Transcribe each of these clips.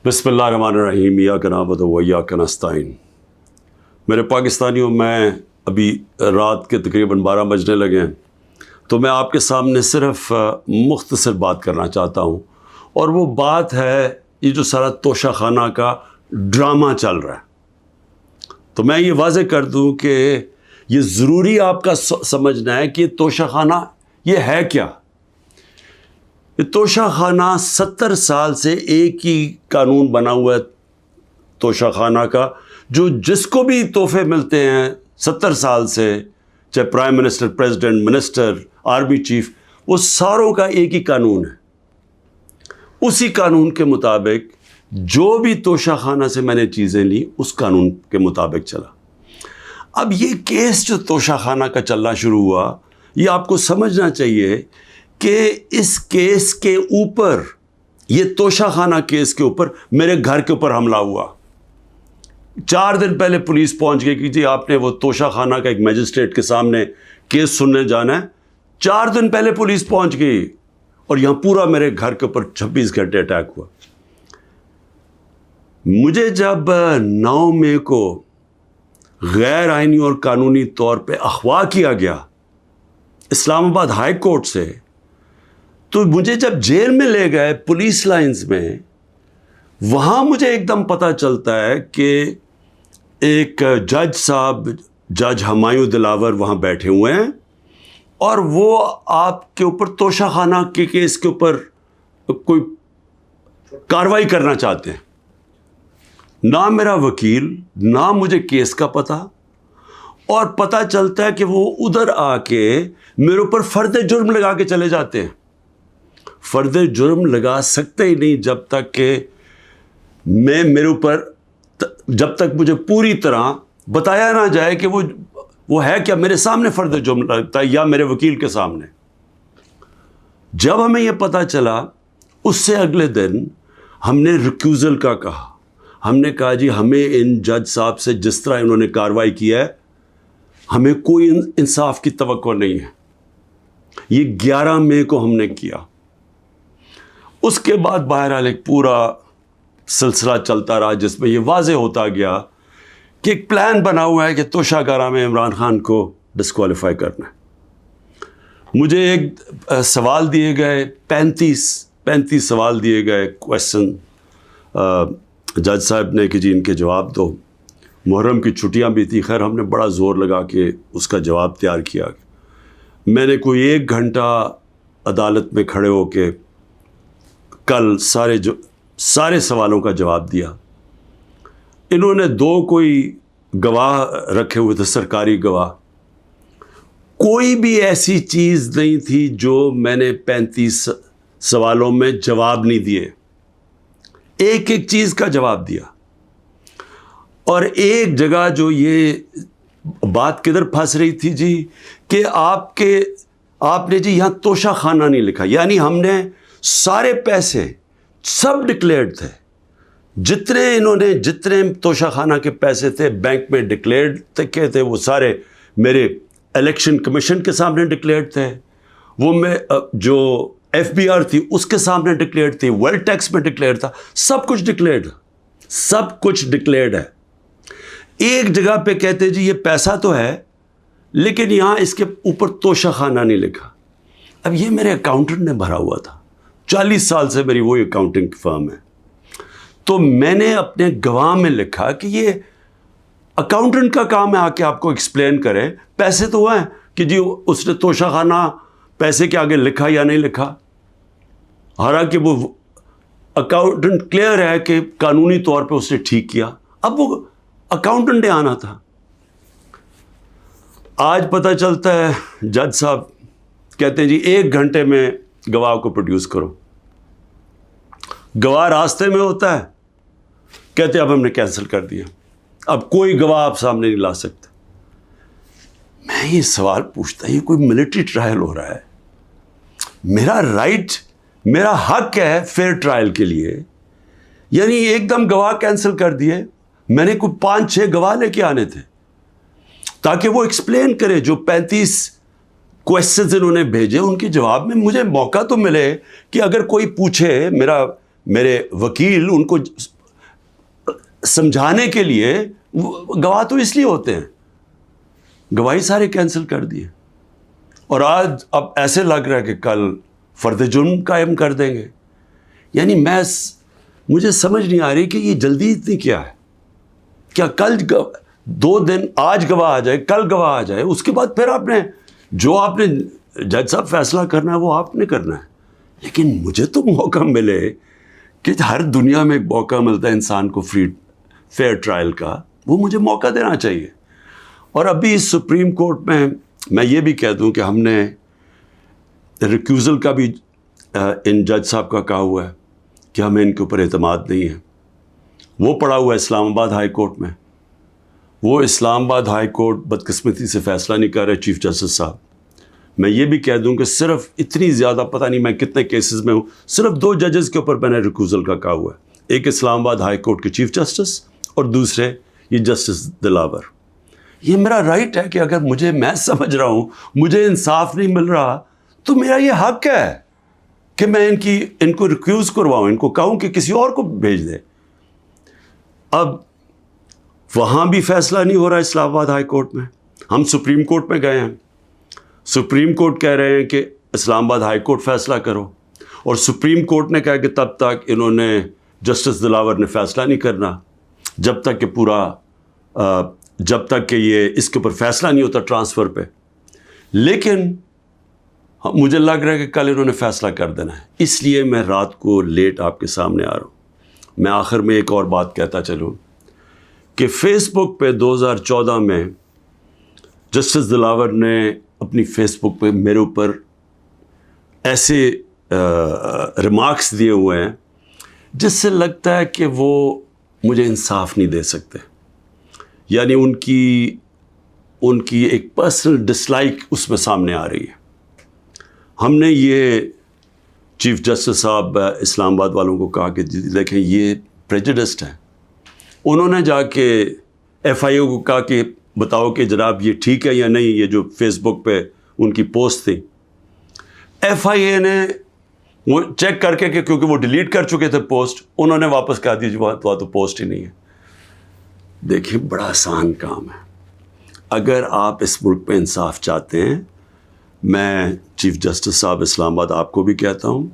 بسم اللہ الرحمن الرحیم ایاک نعبد و ایاک نستعین۔ میرے پاکستانیوں، میں ابھی رات کے تقریباً 12 بجنے لگے ہیں، تو میں آپ کے سامنے صرف مختصر بات کرنا چاہتا ہوں، اور وہ بات ہے یہ جو سارا توشہ خانہ کا ڈرامہ چل رہا ہے۔ تو میں یہ واضح کر دوں کہ یہ ضروری آپ کا سمجھنا ہے کہ یہ توشہ خانہ یہ ہے کیا۔ یہ توشہ خانہ 70 سال سے ایک ہی قانون بنا ہوا ہے توشہ خانہ کا، جو جس کو بھی تحفے ملتے ہیں 70 سال سے، چاہے prime minister, president, minister, army chief, وہ ساروں کا ایک ہی قانون ہے۔ اسی قانون کے مطابق جو بھی توشہ خانہ سے میں نے چیزیں لی، اس قانون کے مطابق چلا۔ اب یہ کیس جو توشہ خانہ کا چلنا شروع ہوا، یہ آپ کو سمجھنا چاہیے کہ اس کیس کے اوپر، یہ توشہ خانہ کیس کے اوپر میرے گھر کے اوپر حملہ ہوا۔ 4 دن پہلے پولیس پہنچ گئی کہ جی آپ نے وہ توشہ خانہ کا ایک میجسٹریٹ کے سامنے کیس سننے جانا ہے۔ 4 دن پہلے پولیس پہنچ گئی، اور یہاں پورا میرے گھر کے اوپر 26 گھنٹے اٹیک ہوا۔ مجھے جب 9 مئی کو غیر آئینی اور قانونی طور پہ اغوا کیا گیا اسلام آباد ہائی کورٹ سے، تو مجھے جب جیل میں لے گئے پولیس لائنز میں، وہاں مجھے ایک دم پتہ چلتا ہے کہ ایک جج صاحب، جج ہمایوں دلاور وہاں بیٹھے ہوئے ہیں، اور وہ آپ کے اوپر توشہ خانہ کے کیس کے اوپر کوئی کارروائی کرنا چاہتے ہیں۔ نہ میرا وکیل، نہ مجھے کیس کا پتہ، اور پتہ چلتا ہے کہ وہ ادھر آ کے میرے اوپر فرد جرم لگا کے چلے جاتے ہیں۔ فرد جرم لگا سکتے ہی نہیں جب تک کہ میرے اوپر، جب تک مجھے پوری طرح بتایا نہ جائے کہ وہ ہے کیا، میرے سامنے فرد جرم لگتا ہے یا میرے وکیل کے سامنے۔ جب ہمیں یہ پتہ چلا، اس سے اگلے دن ہم نے ریکیوزل کا کہا۔ ہم نے کہا جی ہمیں ان جج صاحب سے جس طرح انہوں نے کارروائی کی ہے، ہمیں کوئی انصاف کی توقع نہیں ہے۔ یہ 11 مئی کو ہم نے کیا۔ اس کے بعد بہرحال ایک پورا سلسلہ چلتا رہا، جس میں یہ واضح ہوتا گیا کہ ایک پلان بنا ہوا ہے کہ توشہ خانہ میں عمران خان کو ڈسکوالیفائی کرنا ہے۔ مجھے ایک سوال دیے گئے، 35 سوال دیے گئے، کویسچن جج صاحب نے کہ جی ان کے جواب دو۔ محرم کی چھٹیاں بھی تھی، خیر ہم نے بڑا زور لگا کے اس کا جواب تیار کیا۔ میں نے کوئی 1 گھنٹہ عدالت میں کھڑے ہو کے کل سارے سوالوں کا جواب دیا۔ انہوں نے 2 کوئی گواہ رکھے ہوئے تھے، سرکاری گواہ۔ کوئی بھی ایسی چیز نہیں تھی جو میں نے 35 سوالوں میں جواب نہیں دیے، ایک ایک چیز کا جواب دیا۔ اور ایک جگہ جو یہ بات کدھر پھنس رہی تھی جی، کہ آپ نے جی یہاں توشہ خانہ نہیں لکھا، یعنی ہم نے سارے پیسے سب ڈکلیئرڈ تھے، جتنے توشہ خانہ کے پیسے تھے بینک میں ڈکلیئرڈ تھے، وہ سارے میرے الیکشن کمیشن کے سامنے ڈکلیئرڈ تھے، وہ میں جو FBR تھی اس کے سامنے ڈکلیئرڈ تھی، ویلتھ ٹیکس میں ڈکلیئرڈ تھا، سب کچھ ڈکلیئرڈ ہے۔ ایک جگہ پہ کہتے جی یہ پیسہ تو ہے، لیکن یہاں اس کے اوپر توشہ خانہ نہیں لکھا۔ اب یہ میرے اکاؤنٹنٹ نے بھرا ہوا تھا، 40 سال سے میری وہی اکاؤنٹنگ فرم ہے۔ تو میں نے اپنے گواہ میں لکھا کہ یہ اکاؤنٹنٹ کا کام ہے آ کے آپ کو ایکسپلین کرے، پیسے تو ہیں کہ جی اس نے توشہ خانہ پیسے کے آگے لکھا یا نہیں لکھا۔ حالانکہ وہ اکاؤنٹنٹ کلیئر ہے کہ قانونی طور پہ اس نے ٹھیک کیا، اب وہ اکاؤنٹنٹ نے آنا تھا۔ آج پتہ چلتا ہے جج صاحب کہتے ہیں جی 1 گھنٹے میں گواہ کو پروڈیوس کرو۔ گواہ راستے میں ہوتا ہے، کہتے اب ہم نے کینسل کر دیا، اب کوئی گواہ آپ سامنے نہیں لا سکتے۔ میں یہ سوال پوچھتا ہوں، یہ کوئی ملٹری ٹرائل ہو رہا ہے، میرا رائٹ، میرا حق ہے فیئر ٹرائل کے لیے، یعنی ایک دم گواہ کینسل کر دیے۔ میں نے کوئی 5-6 گواہ لے کے آنے تھے تاکہ وہ ایکسپلین کرے، جو 35 کویسچنز انہوں نے بھیجے ان کے جواب میں مجھے موقع تو ملے کہ اگر کوئی پوچھے، میرے وکیل ان کو سمجھانے کے لیے، گواہ تو اس لیے ہوتے ہیں، گواہی سارے کینسل کر دیے، اور آج اب ایسے لگ رہا ہے کہ کل فرد جرم قائم کر دیں گے. یعنی مجھے سمجھ نہیں آ رہی کہ یہ جلدی اتنی کیا ہے. کیا کل 2 دن، آج گواہ آ جائے، کل گواہ آ جائے، اس کے بعد پھر آپ نے جج صاحب فیصلہ کرنا ہے وہ آپ نے کرنا ہے. لیکن مجھے تو موقع ملے کہ ہر دنیا میں ایک موقع ملتا ہے انسان کو فیئر ٹرائل کا، وہ مجھے موقع دینا چاہیے. اور ابھی سپریم کورٹ میں یہ بھی کہہ دوں کہ ہم نے ریکیوزل کا بھی ان جج صاحب کا کہا ہوا ہے کہ ہمیں ان کے اوپر اعتماد نہیں ہے. وہ پڑا ہوا ہے اسلام آباد ہائی کورٹ میں. وہ اسلام آباد ہائی کورٹ بدقسمتی سے فیصلہ نہیں کر رہے چیف جسٹس صاحب. میں یہ بھی کہہ دوں کہ صرف اتنی زیادہ، پتہ نہیں میں کتنے کیسز میں ہوں، صرف 2 ججز کے اوپر میں نے ریکیوزل کا کہا ہوا ہے. ایک اسلام آباد ہائی کورٹ کے چیف جسٹس اور دوسرے یہ جسٹس دلاور. یہ میرا رائٹ ہے کہ اگر میں سمجھ رہا ہوں مجھے انصاف نہیں مل رہا تو میرا یہ حق ہے کہ میں ان کو ریکیوز کرواؤں، ان کو کہوں کہ کسی اور کو بھیج دے. اب وہاں بھی فیصلہ نہیں ہو رہا اسلام آباد ہائی کورٹ میں. ہم سپریم کورٹ میں گئے ہیں، سپریم کورٹ کہہ رہے ہیں کہ اسلام آباد ہائی کورٹ فیصلہ کرو، اور سپریم کورٹ نے کہا کہ تب تک انہوں نے جسٹس دلاور نے فیصلہ نہیں کرنا جب تک کہ یہ اس کے اوپر فیصلہ نہیں ہوتا ٹرانسفر پہ. لیکن مجھے لگ رہا ہے کہ کل انہوں نے فیصلہ کر دینا ہے، اس لیے میں رات کو لیٹ آپ کے سامنے آ رہا ہوں. میں آخر میں ایک اور بات کہتا چلوں کہ فیس بک پہ 2014 میں جسٹس دلاور نے اپنی فیس بک پہ میرے اوپر ایسے ریمارکس دیے ہوئے ہیں جس سے لگتا ہے کہ وہ مجھے انصاف نہیں دے سکتے. یعنی ان کی ایک پرسنل ڈسلائک اس میں سامنے آ رہی ہے. ہم نے یہ چیف جسٹس صاحب اسلام آباد والوں کو کہا کہ دیکھیں یہ پریجوڈسڈ ہے. انہوں نے جا کے ایف آئی اے کو کہا کہ بتاؤ کہ جناب یہ ٹھیک ہے یا نہیں، یہ جو فیس بک پہ ان کی پوسٹ تھی. ایف آئی اے نے وہ چیک کر کے کہ کیونکہ وہ ڈیلیٹ کر چکے تھے پوسٹ، انہوں نے واپس کہا دی وہاں تو پوسٹ ہی نہیں ہے. دیکھیں بڑا آسان کام ہے. اگر آپ اس ملک پہ انصاف چاہتے ہیں، میں چیف جسٹس صاحب اسلام آباد آپ کو بھی کہتا ہوں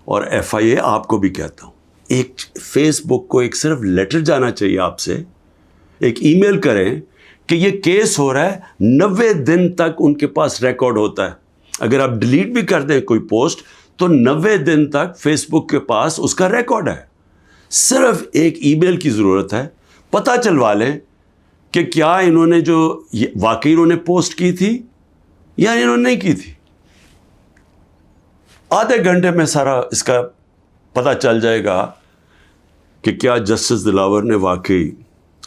اور ایف آئی اے آپ کو بھی کہتا ہوں، ایک فیس بک کو ایک صرف لیٹر جانا چاہیے آپ سے، ایک ای میل کریں کہ یہ کیس ہو رہا ہے. 90 دن تک ان کے پاس ریکارڈ ہوتا ہے. اگر آپ ڈیلیٹ بھی کر دیں کوئی پوسٹ تو 90 دن تک فیس بک کے پاس اس کا ریکارڈ ہے. صرف ایک ای میل کی ضرورت ہے، پتہ چلوا لیں کہ کیا انہوں نے جو واقعی انہوں نے پوسٹ کی تھی یا انہوں نے نہیں کی تھی. آدھے گھنٹے میں سارا اس کا پتہ چل جائے گا کہ کیا جسٹس دلاور نے واقعی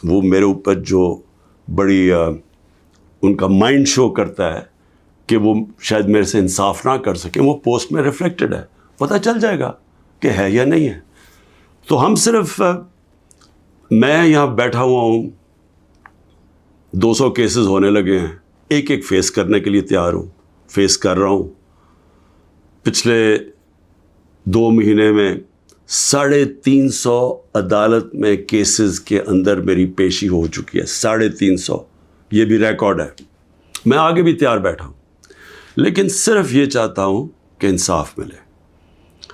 وہ میرے اوپر جو بڑی ان کا مائنڈ شو کرتا ہے کہ وہ شاید میرے سے انصاف نہ کر سکیں، وہ پوسٹ میں ریفلیکٹڈ ہے. پتہ چل جائے گا کہ ہے یا نہیں ہے. تو ہم صرف میں یہاں بیٹھا ہوا ہوں، 200 کیسز ہونے لگے ہیں، ایک ایک فیس کرنے کے لیے تیار ہوں، فیس کر رہا ہوں. پچھلے 2 مہینے میں 350 عدالت میں کیسز کے اندر میری پیشی ہو چکی ہے. 350، یہ بھی ریکارڈ ہے. میں آگے بھی تیار بیٹھا ہوں، لیکن صرف یہ چاہتا ہوں کہ انصاف ملے.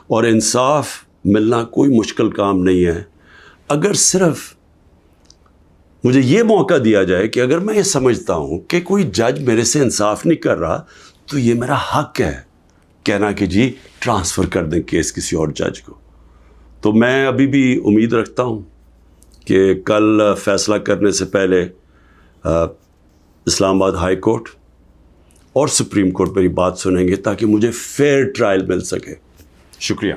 اور انصاف ملنا کوئی مشکل کام نہیں ہے. اگر صرف مجھے یہ موقع دیا جائے کہ اگر میں یہ سمجھتا ہوں کہ کوئی جج میرے سے انصاف نہیں کر رہا تو یہ میرا حق ہے کہنا کہ جی ٹرانسفر کر دیں کیس کسی اور جج کو. تو میں ابھی بھی امید رکھتا ہوں کہ کل فیصلہ کرنے سے پہلے اسلام آباد ہائی کورٹ اور سپریم کورٹ میری بات سنیں گے تاکہ مجھے فیئر ٹرائل مل سکے. شکریہ.